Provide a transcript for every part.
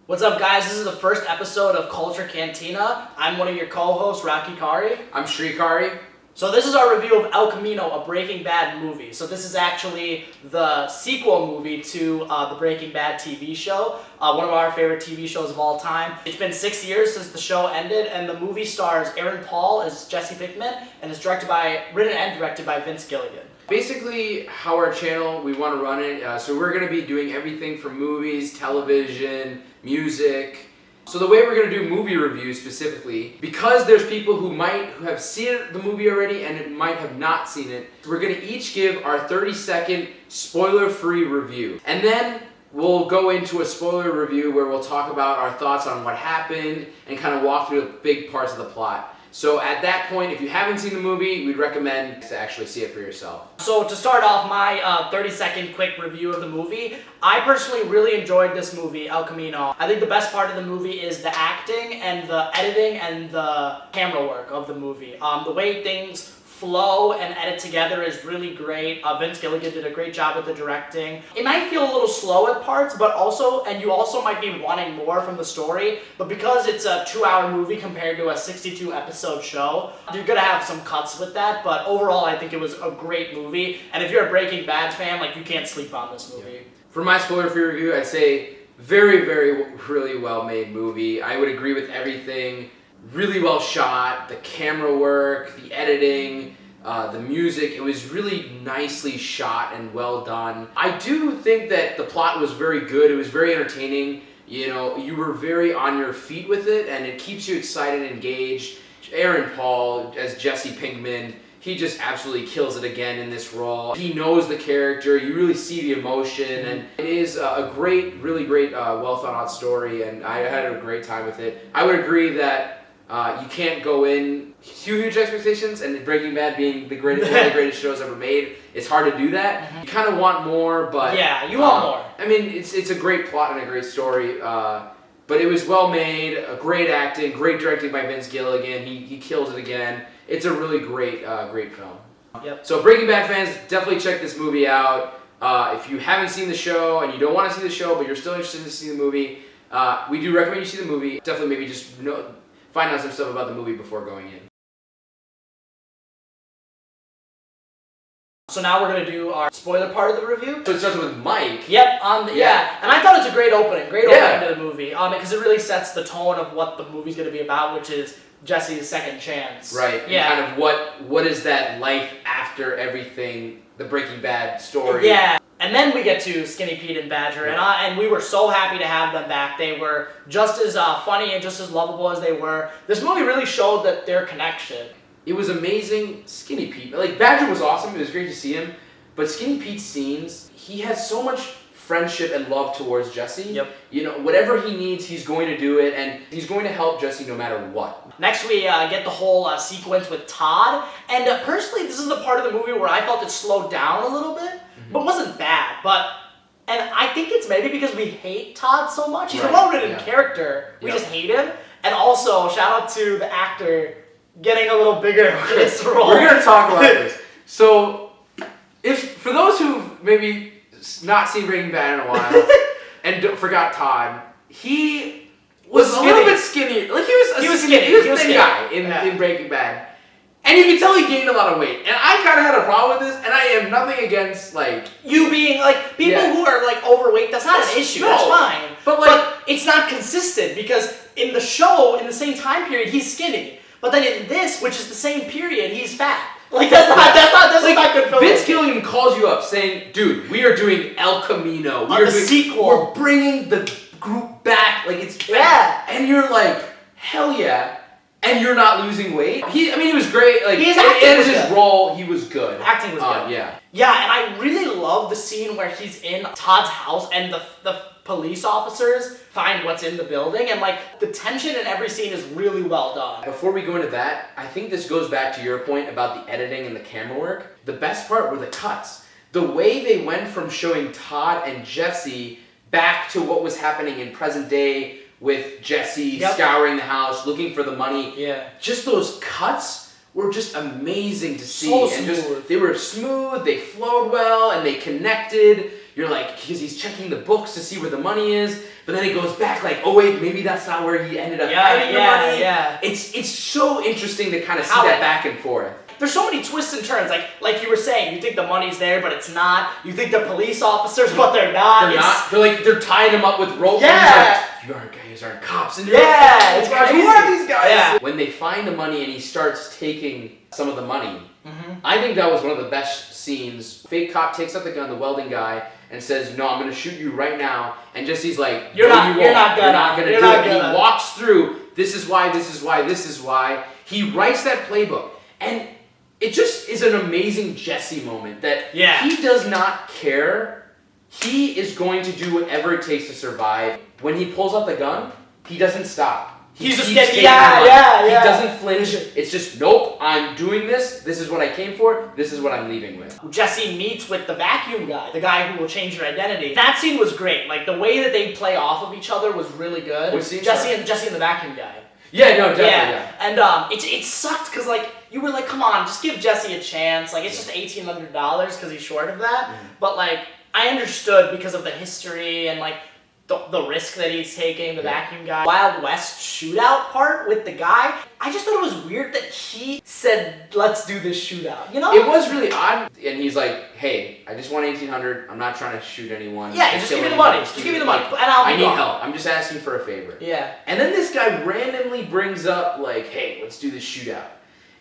What's up, guys? This is the first episode of Culture Cantina. I'm one of your co-hosts, Rocky Kari. I'm Sri Kari. So this is our review of El Camino, a Breaking Bad movie. So this is actually the sequel movie to the Breaking Bad TV show, one of our favorite TV shows of all time. It's been 6 years since the show ended, and the movie stars Aaron Paul as Jesse Pinkman, and is written and directed by Vince Gilligan. Basically, how our channel, we want to run it, so we're going to be doing everything from movies, television, music. So the way we're going to do movie reviews specifically, because there's people who have seen the movie already and it might have not seen it, we're going to each give our 30-second spoiler-free review. And then we'll go into a spoiler review where we'll talk about our thoughts on what happened and kind of walk through the big parts of the plot. So at that point, if you haven't seen the movie, we'd recommend to actually see it for yourself. So to start off my 30-second quick review of the movie, I personally really enjoyed this movie, El Camino. I think the best part of the movie is the acting and the editing and the camera work of the movie. The way things flow and edit together is really great. Vince Gilligan did a great job with the directing. It might feel a little slow at parts, but you also might be wanting more from the story, but because it's a 2-hour movie compared to a 62-episode show, you're gonna have some cuts with that, but overall I think it was a great movie, and if you're a Breaking Bad fan, you can't sleep on this movie. For my spoiler-free review, I'd say really well-made movie. I would agree with everything. Really well shot, the camera work, the editing, the music, it was really nicely shot and well done. I do think that the plot was very good, it was very entertaining, you were very on your feet with it and it keeps you excited and engaged. Aaron Paul as Jesse Pinkman, he just absolutely kills it again in this role. He knows the character, you really see the emotion, and it is a really great, well thought out story, and I had a great time with it. I would agree that you can't go in huge expectations, and Breaking Bad being one of the greatest shows ever made, it's hard to do that. You kind of want more, but yeah, you want more. I mean, it's a great plot and a great story, but it was well made, great acting, great directing by Vince Gilligan. He kills it again. It's a really great film. Yep. So Breaking Bad fans, definitely check this movie out. If you haven't seen the show and you don't want to see the show, but you're still interested to see the movie, we do recommend you see the movie. Definitely maybe just find out some stuff about the movie before going in. So now we're going to do our spoiler part of the review. So it starts with Mike. Yep, yeah. And I thought it's a great opening to the movie, because it really sets the tone of what the movie's going to be about, which is Jesse's second chance. Right, yeah. And kind of what is that life after everything, the Breaking Bad story. Yeah. And then we get to Skinny Pete and Badger, and we were so happy to have them back. They were just as funny and just as lovable as they were. This movie really showed that their connection. It was amazing. Skinny Pete, Badger was awesome. It was great to see him. But Skinny Pete's scenes, he has so much friendship and love towards Jesse. Yep. Whatever he needs, he's going to do it, and he's going to help Jesse no matter what. Next, we get the whole sequence with Todd, and personally, this is the part of the movie where I felt it slowed down a little bit. But wasn't bad. And I think it's maybe because we hate Todd so much. He's a well-written character. We just hate him. And also, shout out to the actor getting a little bigger for this role. We're going to talk about this. So, for those who've maybe not seen Breaking Bad in a while and forgot Todd, he was a little bit skinny. He was skinny. He was a thin guy in Breaking Bad. And you can tell he gained a lot of weight. And I kind of had a problem with this, and I am nothing against, you being, people who are, overweight, that's not an issue. No. That's fine. But it's not consistent, because in the show, in the same time period, he's skinny. But then in this, which is the same period, he's fat. That's not good film. Vince Gilligan calls you up saying, dude, we are doing El Camino. We are doing sequel. We're bringing the group back. And you're like, hell yeah. And you're not losing weight. He was great. His role, he was good. Acting was good. Yeah. Yeah, and I really love the scene where he's in Todd's house and the police officers find what's in the building, and the tension in every scene is really well done. Before we go into that, I think this goes back to your point about the editing and the camera work. The best part were the cuts. The way they went from showing Todd and Jesse back to what was happening in present day with Jesse scouring the house, looking for the money. Yeah. Just those cuts were just amazing to see. So smooth. And they were smooth, they flowed well, and they connected. you're like, because he's checking the books to see where the money is, but then it goes back like, oh wait, maybe that's not where he ended up hiding the money. Yeah. It's so interesting to kind of see that back and forth. There's so many twists and turns, like you were saying, you think the money's there, but it's not. You think they're police officers, but they're not. They're not. They're tying them up with rope. Yeah. You guys aren't cops. And yeah, like, it's crazy. Who are these guys? Yeah. When they find the money and he starts taking some of the money, I think that was one of the best scenes. Fake cop takes out the gun, the welding guy, and says, "No, I'm going to shoot you right now." And Jesse's like, You're not gonna do it. And he walks through. This is why. This is why. This is why. He writes that playbook, and it just is an amazing Jesse moment that he does not care. He is going to do whatever it takes to survive. When he pulls out the gun, he doesn't stop. He's just keeps getting, taking the money. He doesn't flinch. It's just, nope, I'm doing this. This is what I came for. This is what I'm leaving with. Jesse meets with the vacuum guy, the guy who will change your identity. That scene was great. Like, the way that they play off of each other was really good. What scene? Jesse and the vacuum guy. Yeah, no, definitely, yeah. And it sucked because, like, you were like, come on, just give Jesse a chance. Like, it's just $1,800 because he's short of that. But, like, I understood because of the history and, like, the risk that he's taking, the vacuum guy. Wild West shootout part with the guy, I just thought it was weird that he said, let's do this shootout, you know? It was really odd, and he's like, hey, I just want $1,800, I'm not trying to shoot anyone. Yeah, just give me the money, just give me the money, and I need help, I'm just asking for a favor. Yeah. And then this guy randomly brings up, like, hey, let's do this shootout.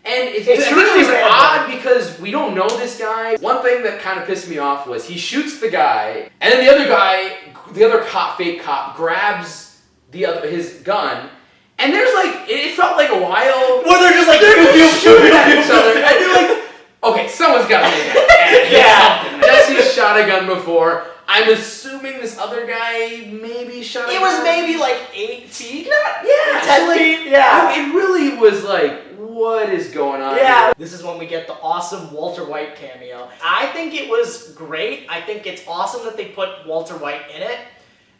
And it's really odd because we don't know this guy. One thing that kind of pissed me off was he shoots the guy, and then the other cop, fake cop, grabs his gun, and there's like, it felt like a while where they're just like shooting at each other, and you're like, okay, someone's got to make that. Jesse's shot a gun before. I'm assuming this other guy maybe shot a gun. It was maybe like 8 feet? 10 feet? Yeah. It really was like, what is going on here? This is when we get the awesome Walter White cameo. I think it was great. I think it's awesome that they put Walter White in it.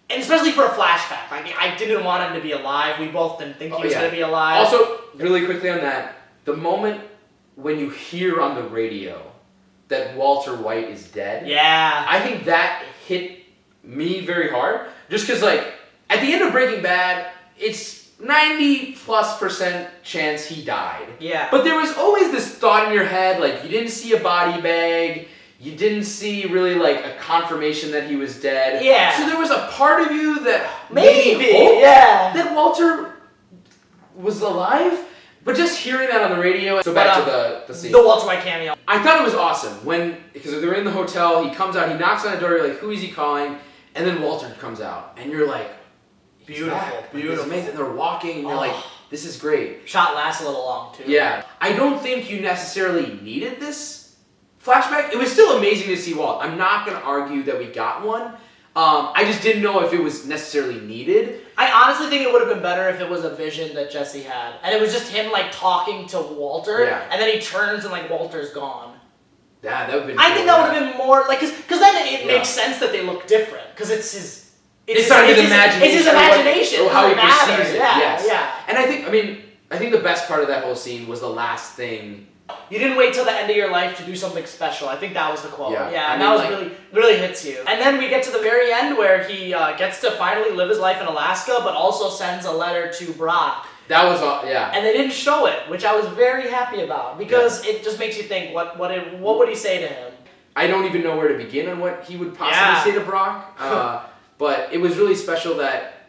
And especially for a flashback. Like, I didn't want him to be alive. We both didn't think he was going to be alive. Also, really quickly on that, the moment when you hear on the radio that Walter White is dead, I think that hit me very hard. Just because, like, at the end of Breaking Bad, it's 90+% chance he died. Yeah. But there was always this thought in your head, like, you didn't see a body bag, you didn't see really, like, a confirmation that he was dead. Yeah. So there was a part of you that maybe hoped that Walter was alive. But just hearing that on the radio, so back to the scene. The Walter White cameo. I thought it was awesome because they're in the hotel, he comes out, he knocks on the door, you're like, who is he calling? And then Walter comes out, and you're like, beautiful. It's amazing. They're walking, and you're like, this is great. Shot lasts a little long, too. Yeah. I don't think you necessarily needed this flashback. It was still amazing to see Walt. I'm not going to argue that we got one. I just didn't know if it was necessarily needed. I honestly think it would have been better if it was a vision that Jesse had. And it was just him, like, talking to Walter, and then he turns and, like, Walter's gone. Yeah, that would have been I think that would have been more, like, because then it makes sense that they look different. Because it's his... It's his imagination. It's his imagination. Or how he perceives it. Yeah. And I think the best part of that whole scene was the last thing. You didn't wait till the end of your life to do something special. I think that was the quote. Yeah, and that was really hits you. And then we get to the very end where he gets to finally live his life in Alaska, but also sends a letter to Brock. That was And they didn't show it, which I was very happy about because it just makes you think, what would he say to him? I don't even know where to begin on what he would possibly say to Brock. But it was really special that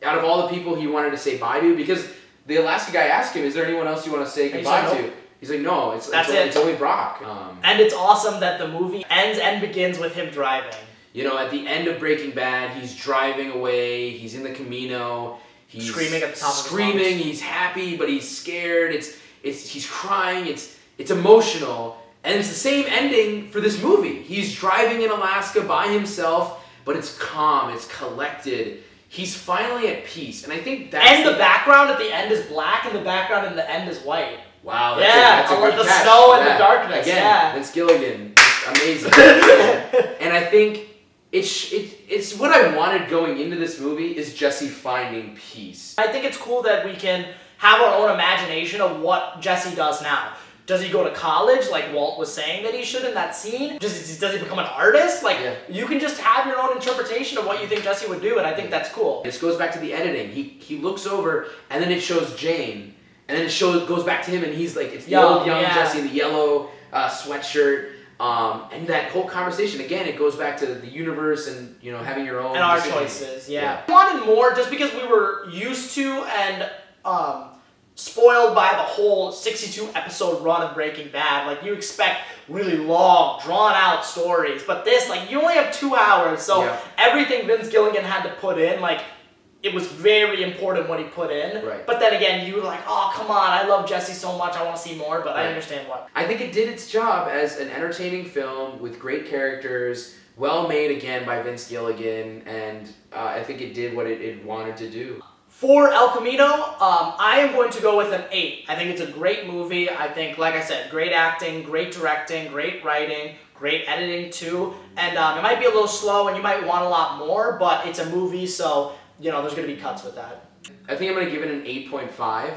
out of all the people he wanted to say bye to, because the Alaska guy asked him, is there anyone else you want to say goodbye to? He's like, no, it's only Brock. And it's awesome that the movie ends and begins with him driving. You know, at the end of Breaking Bad, he's driving away, he's in the Camino, he's screaming at the top of his lungs. He's happy, but he's scared, he's crying, it's emotional, and it's the same ending for this movie. He's driving in Alaska by himself, but it's calm, it's collected. He's finally at peace, and I think that's... And the background at the end is black, and the background in the end is white. Wow, that's a good the catch. snow and the darkness. Again, Vince Gilligan, it's amazing. And I think it's what I wanted going into this movie is Jesse finding peace. I think it's cool that we can have our own imagination of what Jesse does now. Does he go to college like Walt was saying that he should in that scene? Does he become an artist? Like, you can just have your own interpretation of what you think Jesse would do, and I think that's cool. This goes back to the editing. He looks over, and then it shows Jane, and then it goes back to him, and he's like, it's the old young Jesse in the yellow sweatshirt. And that whole conversation, again, it goes back to the universe and, you know, having your own and our decisions. choices. I wanted more just because we were used to and spoiled by the whole 62 episode run of Breaking Bad. Like, you expect really long, drawn out stories, but this, like, you only have 2 hours, so everything Vince Gilligan had to put in, like, it was very important what he put in. Right. But then again, you were like, oh, come on, I love Jesse so much, I want to see more, but I understand what. I think it did its job as an entertaining film with great characters, well made again by Vince Gilligan, and I think it did what it wanted to do. For El Camino, I am going to go with an 8. I think it's a great movie. I think, like I said, great acting, great directing, great writing, great editing too. And it might be a little slow and you might want a lot more, but it's a movie, so you know there's going to be cuts with that. I think I'm going to give it an 8.5.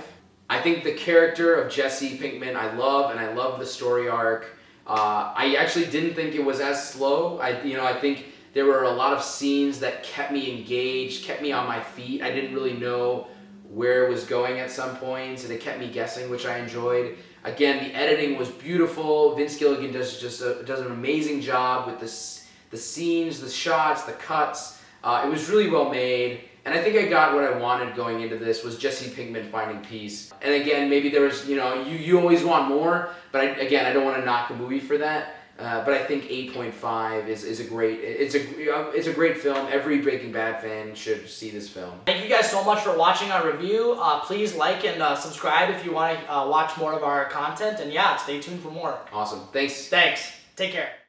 I think the character of Jesse Pinkman I love, and I love the story arc. I actually didn't think it was as slow. I think there were a lot of scenes that kept me engaged, kept me on my feet. I didn't really know where it was going at some points, and it kept me guessing, which I enjoyed. Again, the editing was beautiful. Vince Gilligan does an amazing job with the scenes, the shots, the cuts. It was really well made, and I think I got what I wanted going into this, was Jesse Pinkman finding peace. And again, maybe there was, you always want more, but I don't want to knock a movie for that. But I think 8.5 is a great. It's a great film. Every Breaking Bad fan should see this film. Thank you guys so much for watching our review. Please like and subscribe if you want to watch more of our content. And yeah, stay tuned for more. Awesome. Thanks. Thanks. Take care.